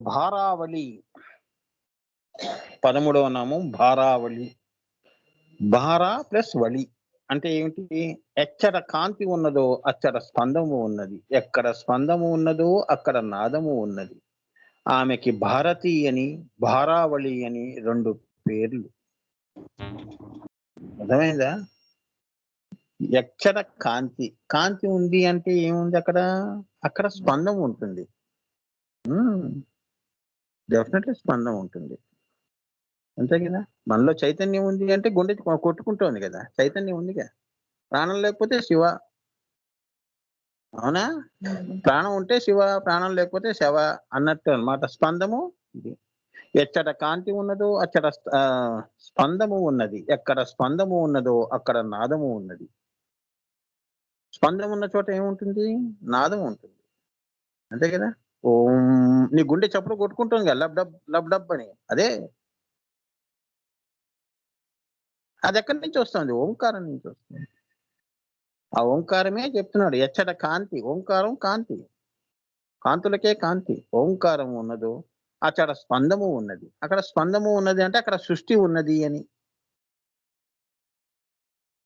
భారావళి 13వ నామం భారావళి. భార ప్లస్ వళి అంటే ఏమిటి? ఎచ్చట కాంతి ఉన్నదో అచ్చట స్పందము ఉన్నది. ఎక్కడ స్పందము ఉన్నదో అక్కడ నాదము ఉన్నది. ఆమెకి భారతి అని, భారావళి అని 2 పేర్లు. అర్థమైందా? ఎచ్చట కాంతి. కాంతి ఉంది అంటే ఏముంది అక్కడ? అక్కడ స్పందం ఉంటుంది. డెఫినెట్‌లీ స్పందం ఉంటుంది. అంతే కదా! మనలో చైతన్యం ఉంది అంటే గుండె కొట్టుకుంటోంది కదా! చైతన్యం ఉందిగా. ప్రాణం లేకపోతే శివ. అవునా? ప్రాణం ఉంటే శివ, ప్రాణం లేకపోతే శవ అన్నట్టు అన్నమాట. స్పందము ఇది. ఎచ్చట కాంతి ఉన్నదో అచ్చట స్పందము ఉన్నది. ఎక్కడ స్పందము ఉన్నదో అక్కడ నాదము ఉన్నది. స్పందం ఉన్న చోట ఏముంటుంది? నాదం ఉంటుంది. అంతే కదా! ఓం నీ గుండె చప్పుడు కొట్టుకుంటుంది కదా! లబ్ డబ్ లబ్ డబ్ అని. అదే. అదెక్కడి నుంచి వస్తుంది? ఓంకారం నుంచి వస్తుంది. ఆ ఓంకారమే చెప్తున్నాడు. ఎచ్చట కాంతి. ఓంకారం కాంతి. కాంతులకే కాంతి. ఓంకారం ఉన్నదో అక్కడ స్పందము ఉన్నది. అక్కడ స్పందము ఉన్నది అంటే అక్కడ సృష్టి ఉన్నది అని.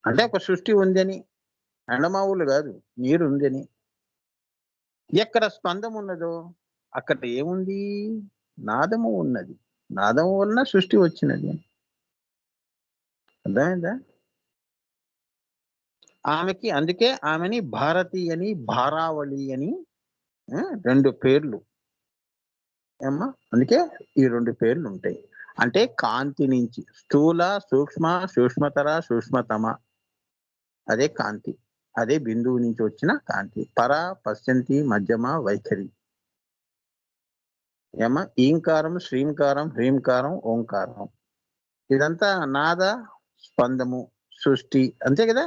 అంటే ఒక సృష్టి ఉందని. ఎండమావులు కాదు. నీరు ఉందని. ఎక్కడ స్పందం ఉన్నదో అక్కడ ఏముంది? నాదము ఉన్నది. నాదము వలన సృష్టి వచ్చినది. అర్థమైందా? ఆమెకి అందుకే ఆమెని భారతి అని, భారావళి అని 2 పేర్లు. ఏమ్మా? అందుకే ఈ 2 పేర్లు ఉంటాయి. అంటే కాంతి నుంచి స్థూల, సూక్ష్మ, సూక్ష్మతర, సూక్ష్మతమ అదే కాంతి. అదే బిందువు నుంచి వచ్చిన కాంతి. పర, పశ్చంతి, మధ్యమ, వైఖరి. ఏమ్మా? ఈంకారం, శ్రీంకారం, హ్రీంకారం, ఓంకారం. ఇదంతా నాద, స్పందము, సృష్టి అంతే కదా!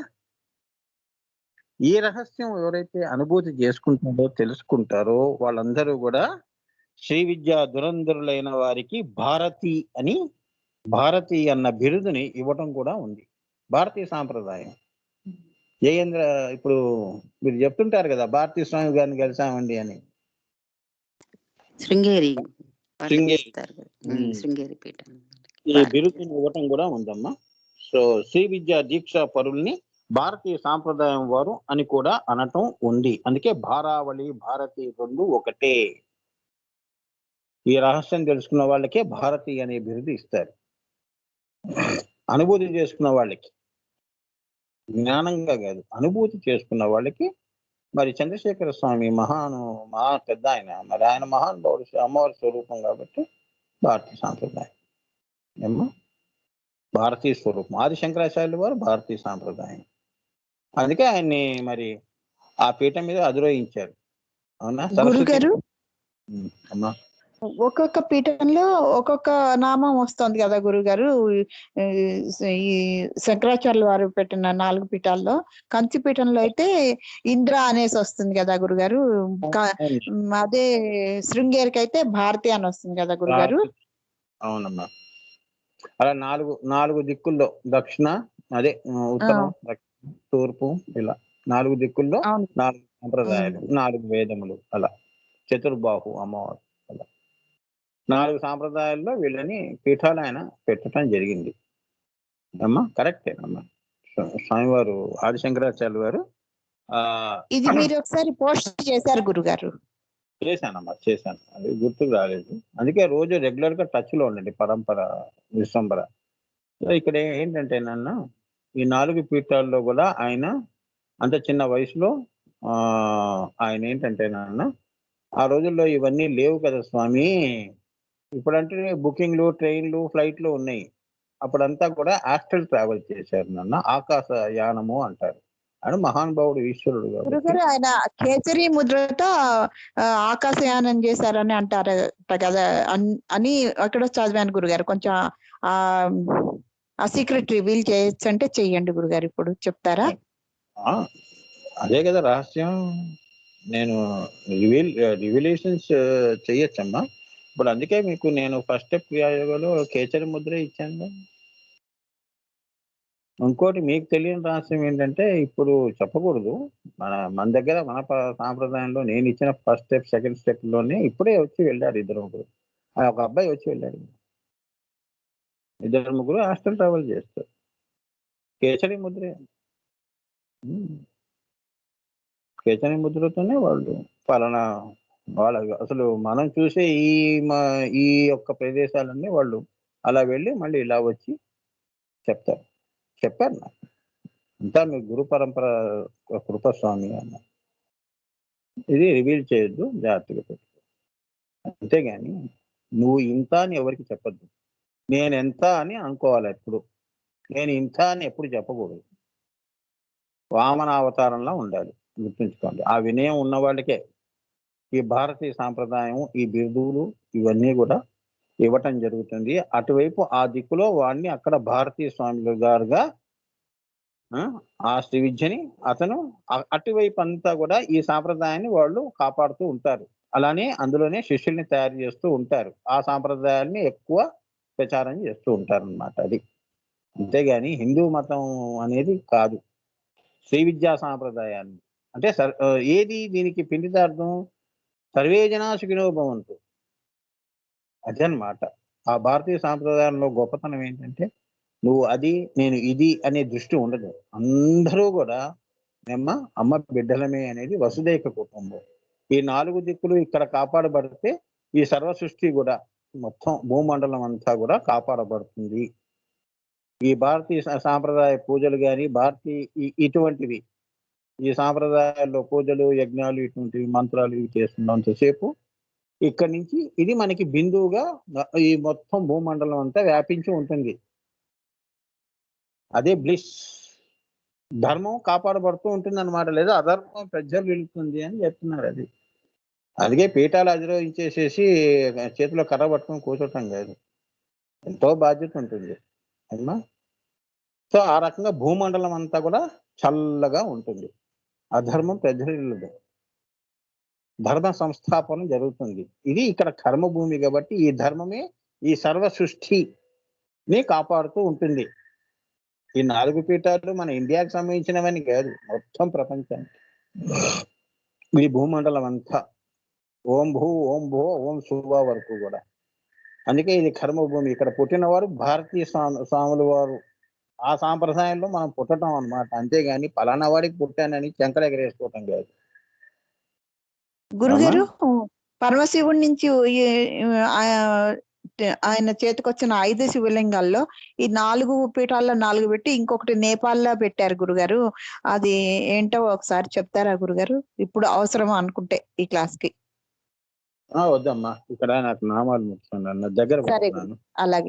ఈ రహస్యం ఎవరైతే అనుభూతి చేసుకుంటారో, తెలుసుకుంటారో వాళ్ళందరూ కూడా శ్రీ విద్యా దురంధరులైన వారికి భారతి అన్న బిరుదుని ఇవ్వటం కూడా ఉంది. భారతీయ సాంప్రదాయం. జయేంద్ర ఇప్పుడు మీరు చెప్తుంటారు కదా, భారతీ స్వామి గారిని కలిసామండి అని. శృంగేరి శృంగేరి పీఠం ఈ బిరుదుని ఇవ్వటం కూడా ఉందమ్మా. సో శ్రీ విద్యా దీక్షా పరుల్ని భారతీయ సాంప్రదాయం వారు అని కూడా అనటం ఉంది. అందుకే భారావళి, భారతి 2 ఒకటే. ఈ రహస్యం తెలుసుకున్న వాళ్ళకే భారతి అనే బిరుదు ఇస్తారు. అనుభూతి చేసుకున్న వాళ్ళకి, జ్ఞానంగా కాదు, అనుభూతి చేసుకున్న వాళ్ళకి. మరి చంద్రశేఖర స్వామి మహా పెద్ద ఆయన, మరి ఆయన మహానుభావుడు, అమ్మవారి స్వరూపం కాబట్టి భారతీయ సాంప్రదాయం. ఏమ్మా? భారతీయ స్వరూపం. ఆది శంకరాచార్యులు వారు భారతీయ సాంప్రదాయం. అందుకే ఆయన్ని మరి ఆ పీఠం మీద అధిరోహించారు. అవునా? గురుగారు, అమ్మా, ఒక్కొక్క పీఠంలో ఒక్కొక్క నామం వస్తుంది కదా గురుగారు. ఈ శంకరాచార్యులు వారు పెట్టిన 4 పీఠాల్లో కంచి పీఠంలో అయితే ఇంద్ర అనేసి వస్తుంది కదా గురుగారు. అదే శృంగేరికి అయితే భారతి అని వస్తుంది కదా గురుగారు. అవునమ్మా. అలా 4 దిక్కుల్లో దక్షిణ, అదే ఉత్తరం, తూర్పు, ఇలా 4 దిక్కుల్లో 4 సంప్రదాయాలు, 4 వేదములు, అలా చతుర్బాహు అమ్మవారు. అలా 4 సాంప్రదాయాల్లో వీళ్ళని పీఠాలు ఆయన పెట్టడం జరిగింది. అమ్మా కరెక్టేనమ్మా. స్వామివారు ఆదిశంకరాచార్యులు వారు ఇది మీరు ఒకసారి పోస్ట్ చేశారు గురుగారు. చేశానమ్మా, చేశాను. అది గుర్తుకు రాలేదు. అందుకే రోజు రెగ్యులర్ గా టచ్ లో ఉండండి పరంపర, విశ్వంబర. ఇక్కడ ఏంటంటే నాన్న, ఈ 4 పీఠాల్లో కూడా ఆయన అంత చిన్న వయసులో ఆయన ఏంటంటే నాన్న, ఆ రోజుల్లో ఇవన్నీ లేవు కదా స్వామి. ఇప్పుడంటే బుకింగ్లు, ట్రైన్లు, ఫ్లైట్లు ఉన్నాయి. అప్పుడంతా కూడా ఆస్ట్రల్ ట్రావెల్ చేశారు నాన్న. ఆకాశ యానము అంటారు. అని మహానుభావుడు, ఈశ్వరుడు గురుగారు ఆయన కేసరి ముద్రతో ఆకాశయానం చేశారని అంటారు కదా అని అక్కడ చదివాను గురుగారు. కొంచెం ఆ సీక్రెట్ రివీల్ చేయొచ్చు అంటే చెయ్యండి గురుగారు, ఇప్పుడు చెప్తారా? అదే కదా రహస్యం. నేను రివిలేషన్స్ చెయ్యొచ్చమ్మా. ఇప్పుడు అందుకే మీకు నేను ఫస్ట్ స్టెప్ క్రియాయోగంలో కేసరి ముద్ర ఇచ్చాను. ఇంకోటి మీకు తెలియని రహస్యం ఏంటంటే, ఇప్పుడు చెప్పకూడదు. మన దగ్గర మన సాంప్రదాయంలో నేను ఇచ్చిన ఫస్ట్ స్టెప్, సెకండ్ స్టెప్‌లోనే ఇప్పుడే వచ్చి వెళ్ళారు ఇద్దరు, ముగ్గురు. ఒక అబ్బాయి వచ్చి వెళ్ళాడు. ఇద్దరు, ముగ్గురు హాస్టల్ ట్రావెల్ చేస్తారు. కేసరి ముద్రే. హ్మ్. కేసరి ముద్రతోనే వాళ్ళు పలానా వాళ్ళ అసలు మనం చూసే మా ఈ యొక్క ప్రదేశాలన్నీ వాళ్ళు అలా వెళ్ళి మళ్ళీ ఇలా వచ్చి చెప్తారు. చెప్పారు నాకు. అంతా మీ గురు పరంపర కృపస్వామి అన్న. ఇది రివీల్ చేయొద్దు, జాగ్రత్తగా పెట్టుకో. అంతేగాని నువ్వు ఇంత అని ఎవరికీ చెప్పొద్దు. నేనెంత అని అనుకోవాలి ఎప్పుడు. నేను ఇంత అని ఎప్పుడు చెప్పకూడదు. వామన అవతారంలా ఉండాలి. గుర్తుంచుకోండి. ఆ వినయం ఉన్న వాళ్ళకే ఈ భారతీయ సాంప్రదాయం, ఈ బిరుదులు ఇవన్నీ గూడా ఇవ్వటం జరుగుతుంది. అటువైపు ఆ దిక్కులో వాడిని అక్కడ భారతీయ స్వాములు గారుగా ఆ శ్రీ విద్యని అతను అటువైపు అంతా గూడా ఈ సాంప్రదాయాన్ని వాళ్ళు కాపాడుతూ ఉంటారు. అలానే అందులోనే శిష్యుల్ని తయారు చేస్తూ ఉంటారు. ఆ సాంప్రదాయాల్ని ఎక్కువ ప్రచారం చేస్తూ ఉంటారనమాట అది. అంతేగాని హిందూ మతం అనేది కాదు. శ్రీ విద్యా సాంప్రదాయాన్ని. అంటే ఏది దీనికి పిండితార్థం? సర్వే జనా సుఖినో భవంతు. అదనమాట. ఆ భారతీయ సాంప్రదాయంలో గొప్పతనం ఏంటంటే, నువ్వు అది, నేను ఇది అనే దృష్టి ఉండదు. అందరూ గూడా అమ్మ బిడ్డలమే అనేది వసుదైక కుటుంబం. ఈ 4 దిక్కులు ఇక్కడ కాపాడబడితే, ఈ సర్వ సృష్టి గూడా మొత్తం భూమండలం అంతా గూడా కాపాడబడుతుంది. ఈ భారతీయ సాంప్రదాయ పూజలు గాని, ఇటువంటివి ఈ సాంప్రదాయాల్లో పూజలు, యజ్ఞాలు ఇటువంటివి మంత్రాలు ఇవి చేస్తున్నంత సేపు ఇక్కడి నుంచి ఇది మనకి బిందువుగా ఈ మొత్తం భూమండలం అంతా వ్యాపించి ఉంటుంది. అదే బ్లిస్. ధర్మం కాపాడబడుతూ ఉంటుందన్నమాట. లేదా అధర్మం వెళ్తుంది అని చెప్తున్నారు అది. అందుకే పీఠాలు అధిరోహించేసేసి చేతిలో కర్ర పట్టుకొని కూర్చోటం కాదు. ఎంతో బాధ్యత ఉంటుంది. అవునా? సో ఆ రకంగా భూమండలం అంతా కూడా చల్లగా ఉంటుంది. అధర్మం ప్రజ్వరిల్లదు. ధర్మ సంస్థాపన జరుగుతుంది. ఇది ఇక్కడ కర్మభూమి కాబట్టి ఈ ధర్మమే ఈ సర్వ సృష్టిని కాపాడుతూ ఉంటుంది. ఈ 4 పీఠాలు మన ఇండియాకి సంబంధించినవని కాదు, మొత్తం ప్రపంచానికి. ఈ భూమండలం అంతా ఓం భూ, ఓం భో, ఓం శుభ వరకు కూడా. అందుకే ఇది కర్మభూమి. ఇక్కడ పుట్టినవారు భారతీయ స్వాముల వారు. ఆ సాంప్రదాయంలో మనం పుట్టడం అన్నమాట. అంతేగాని పలానా వాడికి పుట్టానని చెంకలు ఎగరేసుకోవటం కాదు. గురుగారు, పరమశివుడి నుంచి ఆయన చేతికొచ్చిన 5 శివలింగాల్లో ఈ 4 పీఠాల్లో 4 పెట్టి ఇంకొకటి నేపాల్లో పెట్టారు గురుగారు. అది ఏంటో ఒకసారి చెప్తారా గురుగారు? ఇప్పుడు అవసరం అనుకుంటే ఈ క్లాస్ కి. వద్దమ్మా, ఇక్కడ నాకు నామాలు ముఖ్యం దగ్గర పోతున్నాను. అలాగే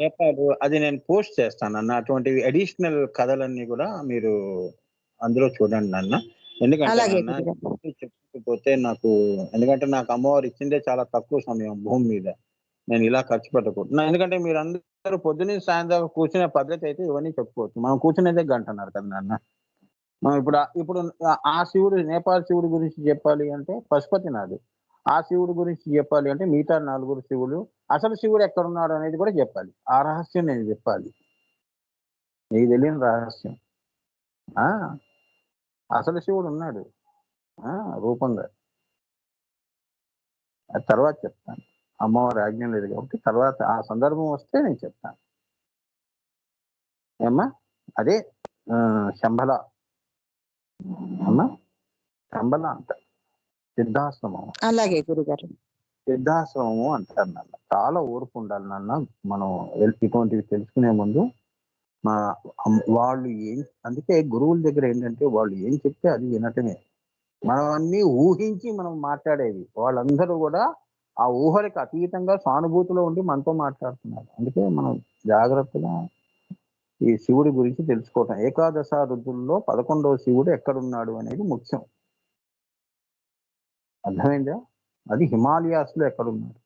నేపాల్ అది నేను పోస్ట్ చేస్తాను అన్న. అటువంటివి అడిషనల్ కథలన్నీ కూడా మీరు అందులో చూడండి నాన్న. ఎందుకంటే చెప్పకపోతే నాకు, ఎందుకంటే నాకు అమ్మవారు ఇచ్చిందే చాలా తక్కువ సమయం భూమి మీద. నేను ఇలా ఖర్చు పెట్టకూడదు. ఎందుకంటే మీరు అందరూ పొద్దున్నే సాయంత్రం కూర్చునే పద్ధతి అయితే ఇవన్నీ చెప్పుకోవచ్చు. మనం కూర్చునేదే గంటన్నర కదా నాన్న. మనం ఇప్పుడు ఆ శివుడు, నేపాల్ శివుడి గురించి చెప్పాలి అంటే పశుపతినాథ్. ఆ శివుడి గురించి చెప్పాలి అంటే మిగతా 4 శివులు. అసలు శివుడు ఎక్కడున్నాడు అనేది కూడా చెప్పాలి. ఆ రహస్యం నేను చెప్పాలి. నీకు తెలియని రహస్యం. అసలు శివుడు ఉన్నాడు రూపంగా. అది తర్వాత చెప్తాను. అమ్మవారి ఆజ్ఞ లేదు కాబట్టి తర్వాత ఆ సందర్భం వస్తే నేను చెప్తాను. ఏమ్మా? అదే శంబల అమ్మా, శంబల అంట సిద్ధాశ్రమం. అలాగే గురుగారు. సిద్ధాశ్రమము అంటారు నాన్న. చాలా ఓర్పు ఉండాలి నాన్న. మనం ఇటువంటివి తెలుసుకునే ముందు వాళ్ళు అందుకే గురువుల దగ్గర ఏంటంటే వాళ్ళు ఏం చెప్తే అది వినటమే. మనం అన్ని ఊహించి మనం మాట్లాడేది. వాళ్ళందరూ కూడా ఆ ఊహలకు అతీతంగా సానుభూతిలో ఉండి మనతో మాట్లాడుతున్నారు. అందుకే మనం జాగ్రత్తగా ఈ శివుడి గురించి తెలుసుకోవటం. ఏకాదశ రుద్రుల్లో 11వ శివుడు ఎక్కడున్నాడు అనేది ముఖ్యం. అర్థమైందా? అది హిమాలయాస్ లో ఎక్కడున్నాడు?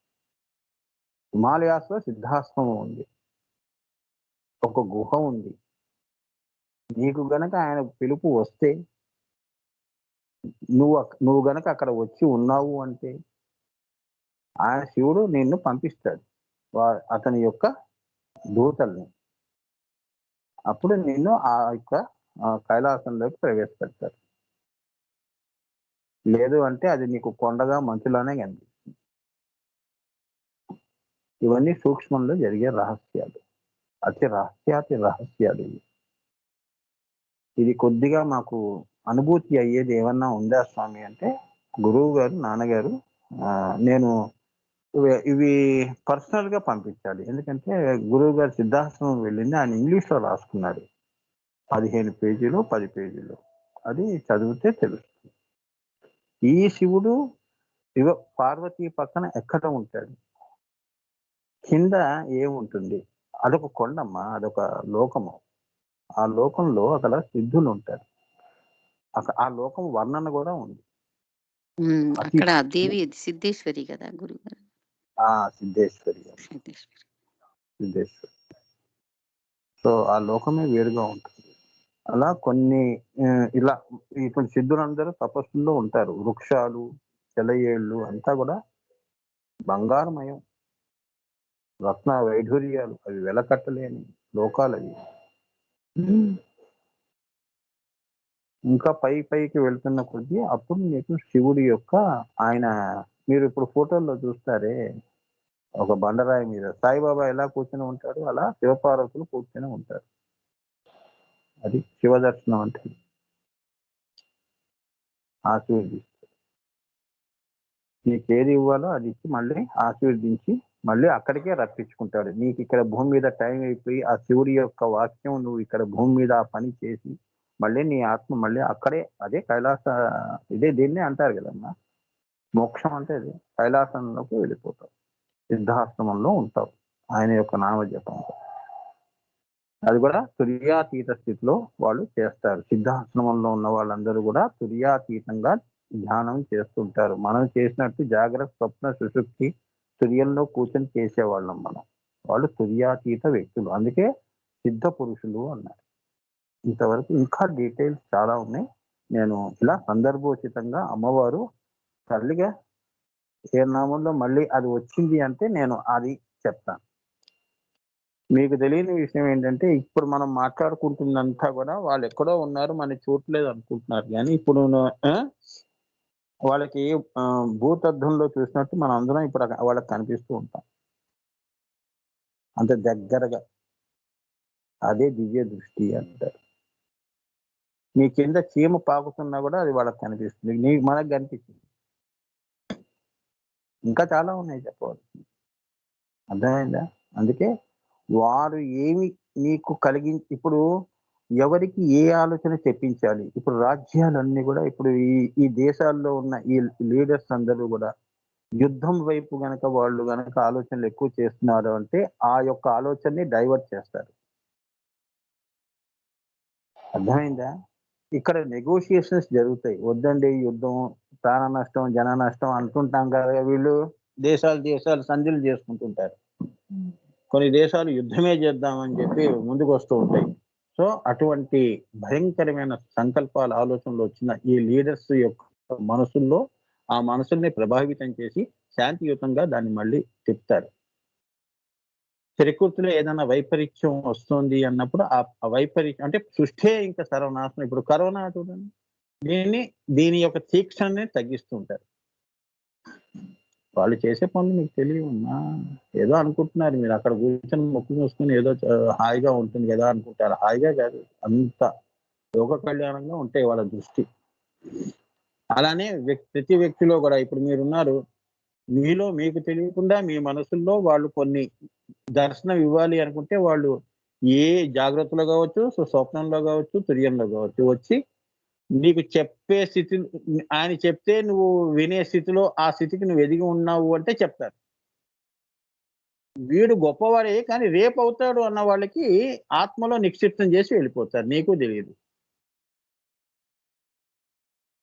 హిమాలయాస్ లో సిద్ధాశ్రమం ఉంది, ఒక గుహ ఉంది. నీకు గనక ఆయన పిలుపు వస్తే, నువ్వు గనక అక్కడ వచ్చి ఉన్నావు అంటే ఆయన శివుడు నిన్ను పంపిస్తాడు అతని యొక్క దూతల్ని. అప్పుడు నిన్ను ఆ యొక్క కైలాసంలోకి ప్రవేశపెడతారు. లేదు అంటే అది నీకు కొండగా మంచులోనే కనిపిస్తుంది. ఇవన్నీ సూక్ష్మంలో జరిగే రహస్యాలు. అతి రహస్యాతి రహస్యాలు ఇవి. ఇది కొద్దిగా మాకు అనుభూతి అయ్యేది ఏమన్నా ఉందా స్వామి అంటే, గురువు గారు, నాన్నగారు నేను ఇవి పర్సనల్ గా పంపించాలి. ఎందుకంటే గురువు గారు సిద్ధాశ్రమం వెళ్ళింది, ఆయన ఇంగ్లీష్ లో రాసుకున్నాడు. 15 పేజీలు 10 పేజీలు అది చదివితే తెలుస్తుంది. ఈ శివుడు పార్వతీ పక్కన ఎక్కడ ఉంటాడు, కింద ఏముంటుంది, అదొక కొండమ్మ, అదొక లోకము. ఆ లోకంలో అక్కడ సిద్ధులు ఉంటారు. ఆ లోకం వర్ణన కూడా ఉంది. అతి అక్కడ దేవి సిద్ధేశ్వరి కదా గురుగారు. సిద్ధేశ్వరి. సిద్ధేశ్వరి. సో ఆ లోకమే వేరుగా ఉంటుంది. అలా కొన్ని ఇలా ఇప్పుడు సిద్ధులందరూ తపస్సుల్లో ఉంటారు. వృక్షాలు, చెలయేళ్ళు అంతా కూడా బంగారమయం, రత్న వైఢూర్యాలు, అవి వెలకట్టలేని లోకాలు అవి. ఇంకా పైకి వెళ్తున్న కొద్దీ అప్పుడు మీకు శివుడి యొక్క ఆయన, మీరు ఇప్పుడు ఫోటోల్లో చూస్తారే ఒక బండరాయి మీద సాయిబాబా ఎలా కూర్చొని ఉంటాడు, అలా శివపార్వతులు కూర్చొని ఉంటారు. అది శివ దర్శనం అంటే. ఆశీర్వదిస్తారు. నీకు ఏది ఇవ్వాలో అది ఇచ్చి మళ్ళీ ఆశీర్వదించి మళ్ళీ అక్కడికే రప్పించుకుంటాడు. నీకు ఇక్కడ భూమి మీద టైం అయిపోయి ఆ శివుడి యొక్క వాక్యం నువ్వు ఇక్కడ భూమి మీద ఆ పని చేసి మళ్ళీ నీ ఆత్మ మళ్ళీ అక్కడే, అదే కైలాస, ఇదే దీన్నే అంటారు కదమ్మా మోక్షం అంటే. అది కైలాసంలోకి వెళ్ళిపోతావు, సిద్ధాశ్రమంలో ఉంటావు ఆయన యొక్క నామజపంలో. అది కూడా తుర్యాతీత స్థితిలో వాళ్ళు చేస్తారు. సిద్ధాశ్రమంలో ఉన్న వాళ్ళందరూ కూడా తుర్యాతీతంగా ధ్యానం చేస్తుంటారు. మనం చేసినట్టు జాగ్రత్త, స్వప్న, సుషుప్తి, తుర్యంలో కూర్చొని చేసేవాళ్ళం మనం. వాళ్ళు తుర్యాతీత వ్యక్తులు, అందుకే సిద్ధ పురుషులు అన్నారు. ఇంతవరకు ఇంకా డీటెయిల్స్ చాలా ఉన్నాయి. నేను ఇలా సందర్భోచితంగా అమ్మవారు తల్లిగా ఏ నామంలో మళ్ళీ అది వచ్చింది అంటే నేను అది చెప్తాను. మీకు తెలియని విషయం ఏంటంటే, ఇప్పుడు మనం మాట్లాడుకుంటుందంతా కూడా వాళ్ళు ఎక్కడో ఉన్నారు, మనం చూడలేదు అనుకుంటున్నారు. కానీ ఇప్పుడు వాళ్ళకి భూతద్దంలో చూసినట్టు మనం అందరం ఇప్పుడు వాళ్ళకి కనిపిస్తూ ఉంటాం, అంత దగ్గరగా. అదే దివ్య దృష్టి అంటారు. నీ కింద చీమ పాకుతున్నా కూడా అది వాళ్ళకి కనిపిస్తుంది, మనకు కనిపిస్తుంది. ఇంకా చాలా ఉన్నాయి చెప్పవచ్చు, అర్థమైందా? అందుకే వారు ఏమి నీకు ఇప్పుడు ఎవరికి ఏ ఆలోచన చెప్పించాలి. ఇప్పుడు రాజ్యాలన్నీ కూడా ఇప్పుడు ఈ దేశాల్లో ఉన్న ఈ లీడర్స్ అందరూ కూడా యుద్ధం వైపు గనక వాళ్ళు గనక ఆలోచనలు ఎక్కువ చేస్తున్నారు అంటే ఆ యొక్క ఆలోచనని డైవర్ట్ చేస్తారు. అర్థమైందా? ఇక్కడ నెగోషియేషన్స్ జరుగుతాయి. వద్దండి యుద్ధం, ప్రాణ నష్టం, జన నష్టం అంటుంటాం కదా, వీళ్ళు దేశాలు సంధులు చేసుకుంటుంటారు. కొన్ని దేశాలు యుద్ధమే చేద్దామని చెప్పి ముందుకు వస్తూ ఉంటాయి. సో అటువంటి భయంకరమైన సంకల్పాల ఆలోచనలు వచ్చిన ఈ లీడర్స్ యొక్క మనసుల్లో ఆ మనసుల్ని ప్రభావితం చేసి శాంతియుతంగా దాన్ని మళ్ళీ తిప్పుతారు. ప్రకృతిలో ఏదైనా వైపరీత్యం వస్తుంది అన్నప్పుడు ఆ వైపరీత్యం అంటే సృష్టి ఇంకా సర్వనాశనం. ఇప్పుడు కరోనా చూడండి, దీని యొక్క తీక్షణని తగ్గిస్తూ ఉంటారు. వాళ్ళు చేసే పనులు మీకు తెలియమ్మా, ఏదో అనుకుంటున్నారు మీరు. అక్కడ కూర్చొని మొక్కు మూసుకొని ఏదో హాయిగా ఉంటుంది కదా అనుకుంటారు. హాయిగా కాదు, అంత లోక కళ్యాణంగా ఉంటాయి వాళ్ళ దృష్టి. అలానే ప్రతి వ్యక్తిలో కూడా ఇప్పుడు మీరున్నారు, మీలో మీకు తెలియకుండా మీ మనసుల్లో వాళ్ళు కొన్ని దర్శనం ఇవ్వాలి అనుకుంటే వాళ్ళు ఏ జాగ్రత్తలో కావచ్చు, స్వప్నంలో కావచ్చు, తుర్యంలో కావచ్చు వచ్చి నీకు చెప్పే స్థితి, ఆయన చెప్తే నువ్వు వినే స్థితిలో ఆ స్థితికి నువ్వు ఎదిగి ఉన్నావు అంటే చెప్తారు. వీడు గొప్పవాడే కానీ రేపు అవుతాడు అన్న వాళ్ళకి ఆత్మలో నిక్షిప్తం చేసి వెళ్ళిపోతారు, నీకు తెలియదు.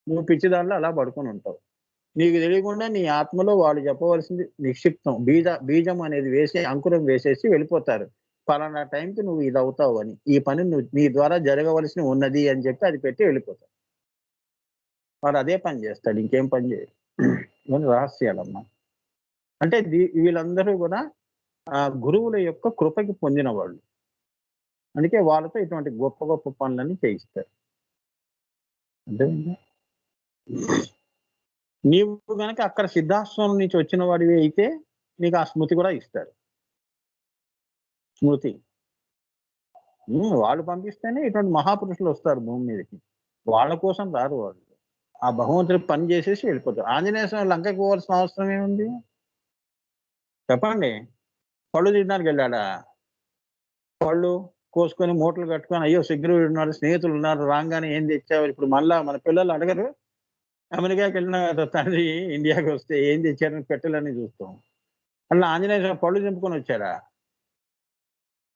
నువ్వు పిచ్చిదానిలో అలా పడుకొని ఉంటావు, నీకు తెలియకుండా నీ ఆత్మలో వాళ్ళు చెప్పవలసింది నిక్షిప్తం, బీజం అనేది వేసి అంకురం వేసేసి వెళ్ళిపోతారు. పలానా టైంకి నువ్వు ఇది అవుతావు అని, ఈ పని నువ్వు నీ ద్వారా జరగవలసి ఉన్నది అని చెప్పి అది పెట్టి వెళ్ళిపోతారు. వాడు అదే పని చేస్తాడు, ఇంకేం పని చేయడు. ఇవన్నీ రహస్యాలమ్మా. అంటే వీళ్ళందరూ కూడా ఆ గురువుల యొక్క కృపకి పొందిన వాళ్ళు. అందుకే వాళ్ళతో ఇటువంటి గొప్ప గొప్ప పనులన్నీ చేయిస్తారు. అర్థమైందా? నీవు గనక అక్కడ సిద్ధాశ్రమం నుంచి వచ్చిన వాడివి అయితే నీకు ఆ స్మృతి కూడా ఇస్తారు. స్మృతి. వాళ్ళు పంపిస్తేనే ఇటువంటి మహాపురుషులు వస్తారు భూమి మీదకి. వాళ్ళ కోసం రారు వాళ్ళు. ఆ భగవంతుడికి పని చేసేసి వెళ్ళిపోతారు. ఆంజనేయ స్వామి లంకకి పోవాల్సిన అవసరం ఏముంది? చెప్పండి. పళ్ళు తినడానికి వెళ్ళాడా? పళ్ళు కోసుకొని మూటలు కట్టుకొని అయ్యో సిగ్గురు ఉన్నారు, స్నేహితులు ఉన్నారు, రాగానే ఏం తెచ్చావు? ఇప్పుడు మళ్ళా మన పిల్లలు అడగరు. అమెరికాకి వెళ్ళిన తండ్రి ఇండియాకి వస్తే ఏం తెచ్చారని పెట్టెలని చూస్తాం. అలా ఆంజనేయ స్వామి పళ్ళు దింపుకొని వచ్చాడా?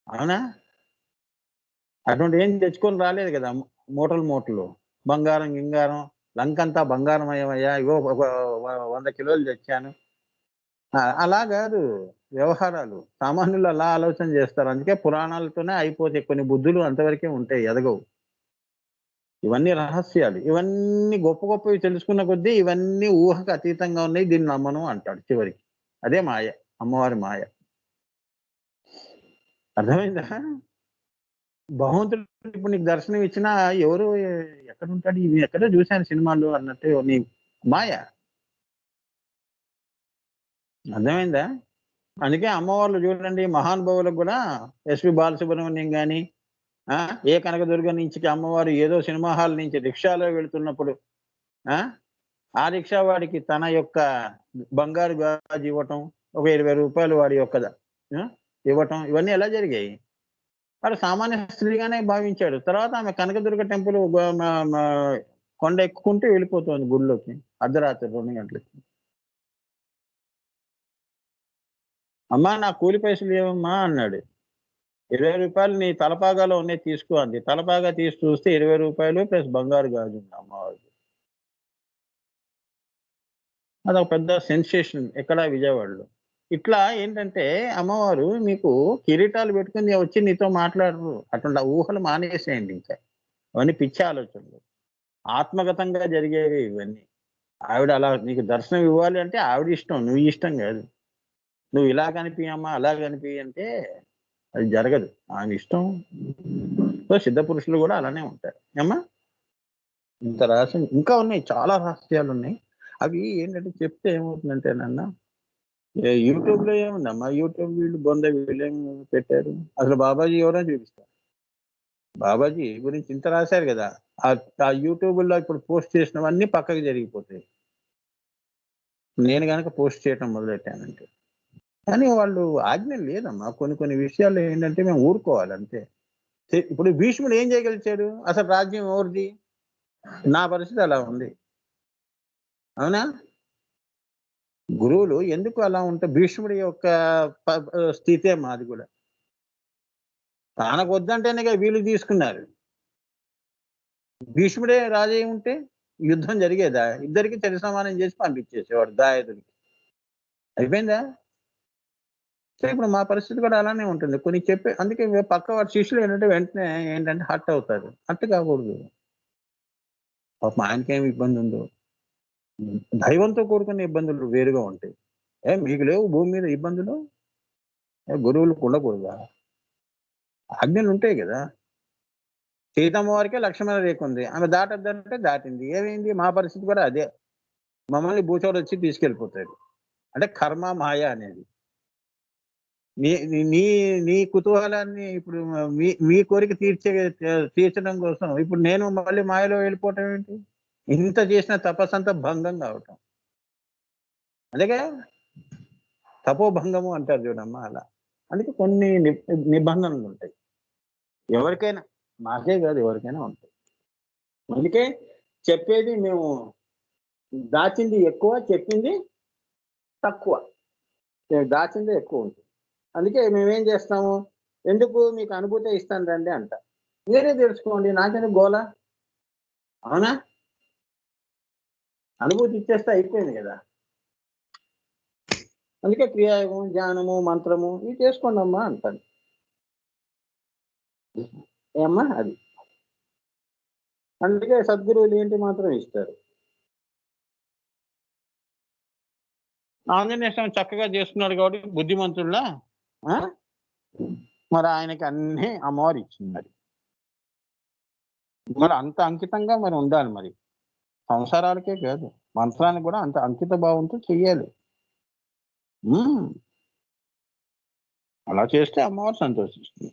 అవునా? అటువంటి ఏం తెచ్చుకొని రాలేదు కదా. మూటలు బంగారం గింగారం లంకంతా బంగారమయమయ్యా, ఇగో ఒక 100 కిలోలు తెచ్చాను. అలా కాదు వ్యవహారాలు. సామాన్యులు అలా ఆలోచన చేస్తారు. అందుకే పురాణాలతోనే అయిపోతాయి. కొన్ని బుద్ధులు అంతవరకే ఉంటాయి, ఎదగవు. ఇవన్నీ రహస్యాలు. ఇవన్నీ గొప్ప గొప్పవి తెలుసుకున్న కొద్దీ ఇవన్నీ ఊహకు అతీతంగా ఉన్నాయి, దీన్ని నమ్మను అంటాడు చివరికి. అదే మాయ, అమ్మవారి మాయ. అర్థమైందా? భగవంతుడు ఇప్పుడు నీకు దర్శనం ఇచ్చినా ఎవరు ఎక్కడుంటాడు, ఇవి ఎక్కడో చూశాను సినిమాల్లో అన్నట్టు నీ మాయ. అర్థమైందా? అందుకే అమ్మవార్లు చూడండి, మహానుభావులకు కూడా ఎస్పి బాలసుబ్రహ్మణ్యం గాని, ఏ కనకదుర్గ నుంచి అమ్మవారు ఏదో సినిమా హాల్ నుంచి రిక్షాలో వెళుతున్నప్పుడు ఆ రిక్షా వాడికి తన యొక్క బంగారు గాజు ఇవ్వటం, ఒక 20 రూపాయలు వాడి యొక్క ఇవ్వటం, ఇవన్నీ ఎలా జరిగాయి? వాడు సామాన్య స్త్రీగానే భావించాడు. తర్వాత ఆమె కనకదుర్గ టెంపుల్ కొండ ఎక్కుకుంటూ వెళ్ళిపోతుంది గుడిలోకి అర్ధరాత్రి 2 గంటలకి. అమ్మా నా కూలి పైసలు ఏమమ్మా అన్నాడు. 20 రూపాయలు నీ తలపాగాలో ఉన్నాయి తీసుకో అంది. తలపాగా తీసి చూస్తే 20 రూపాయలు ప్లస్ బంగారు గాజు ఉంది అమ్మవారికి. అదొక పెద్ద సెన్సేషన్ ఎక్కడ విజయవాడలో. ఇట్లా ఏంటంటే అమ్మవారు మీకు కిరీటాలు పెట్టుకుని వచ్చి నీతో మాట్లాడరు. అటువంటి ఊహలు మానేసేయండి. ఇంకా అవన్నీ పిచ్చి ఆలోచనలు, ఆత్మగతంగా జరిగేవి ఇవన్నీ. ఆవిడ అలా నీకు దర్శనం ఇవ్వాలి అంటే ఆవిడ ఇష్టం, నువ్వు ఇష్టం కాదు. నువ్వు ఇలా కనిపించమ్మా అలా కనిపి అంటే అది జరగదు, ఆమె ఇష్టం. సో సిద్ధ పురుషులు కూడా అలానే ఉంటారు. ఏమ్మా ఇంత రహస్యం ఇంకా ఉన్నాయి, చాలా రహస్యాలు ఉన్నాయి. అవి ఏంటంటే చెప్తే ఏమవుతుందంటే నాన్న, యూట్యూబ్ లో ఏముందమ్మా, యూట్యూబ్ వీళ్ళు వీళ్ళేం పెట్టారు, అసలు బాబాజీ ఎవరో చూపిస్తారు. బాబాజీ గురించి ఇంత రాశారు కదా, ఆ యూట్యూబ్ లో ఇప్పుడు పోస్ట్ చేసినవన్నీ పక్కకి జరిగిపోతాయి నేను కనుక పోస్ట్ చేయటం మొదలెట్టానంటే. కానీ వాళ్ళు ఆజ్ఞ లేదమ్మా. కొన్ని విషయాలు ఏంటంటే మేము ఊరుకోవాలి అంతే. ఇప్పుడు భీష్ముడు ఏం చేయగలిచాడు? అసలు రాజ్యం ఎవరిది? నా పరిస్థితి అలా ఉంది. అవునా? గురువులు ఎందుకు అలా ఉంటే భీష్ముడి యొక్క స్థితే మాది కూడా. తనకు వద్దంటేనే వీళ్ళు తీసుకున్నారు. భీష్ముడే రాజే ఉంటే యుద్ధం జరిగేదా? ఇద్దరికి చరి సమానం చేసి పంపించేసేవాడు దాయాదుడికి. అయిపోయిందా? సో ఇప్పుడు మా పరిస్థితి కూడా అలానే ఉంటుంది. కొన్ని చెప్పే అందుకే పక్క వాడి శిష్యులు ఏంటంటే వెంటనే ఏంటంటే హర్ట్ అవుతారు. హర్ట్ కాకూడదు. పాపం ఆయనకేమి ఇబ్బంది ఉందో. దైవంతో కూడుకున్న ఇబ్బందులు వేరుగా ఉంటాయి. మీకు లేవు భూమి మీద ఇబ్బందులు? గురువులకు ఉండకూడదా? ఆజ్ఞలు ఉంటాయి కదా. సీతమ్మ వారికే లక్ష్మణ రేఖ ఉంది, ఆమె దాటద్దంటే దాటింది. ఏమైంది? మా పరిస్థితి కూడా అదే. మమ్మల్ని భూచోడు వచ్చి తీసుకెళ్ళిపోతాడు. అంటే కర్మ మాయ అనేది. నీ నీ నీ కుతూహలాన్ని ఇప్పుడు మీ కోరిక తీర్చడం కోసం ఇప్పుడు నేను మళ్ళీ మాయలో వెళ్ళిపోవటం ఏంటి? ఇంత చేసిన తపస్సంతా భంగం కావటం. అందుకే తపోభంగము అంటారు చూడమ్మా అలా. అందుకే కొన్ని నిబంధనలు ఉంటాయి ఎవరికైనా, మాకే కాదు ఎవరికైనా ఉంటాయి. అందుకే చెప్పేది మేము దాచింది ఎక్కువ, చెప్పింది తక్కువ. దాచింది ఎక్కువ ఉంటుంది. అందుకే మేమేం చేస్తాము, ఎందుకు మీకు అనుభూతి ఇస్తాను రండి అంట. మీరే తెలుసుకోండి, నాకెందుకు గోల. అవునా? అనుభూతి ఇచ్చేస్తే అయిపోయింది కదా. అందుకే క్రియాయోగం, ధ్యానము, మంత్రము ఇవి చేసుకోండి అమ్మా అంటాను. ఏమ్మా అది. అందుకే సద్గురువులు ఏంటి మాత్రం ఇస్తారు. ఆంజనేయ స్వామి చక్కగా చేస్తున్నాడు కాబట్టి బుద్ధిమంతుల్లా మరి ఆయనకి అన్ని అమ్మవారు ఇచ్చింది. మరి అంత అంకితంగా మరి ఉండాలి. మరి సంసారాలకే కాదు, మంత్రానికి కూడా అంత అంకిత భావంతో చెయ్యాలి. అలా చేస్తే అమ్మవారు సంతోషిస్తుంది.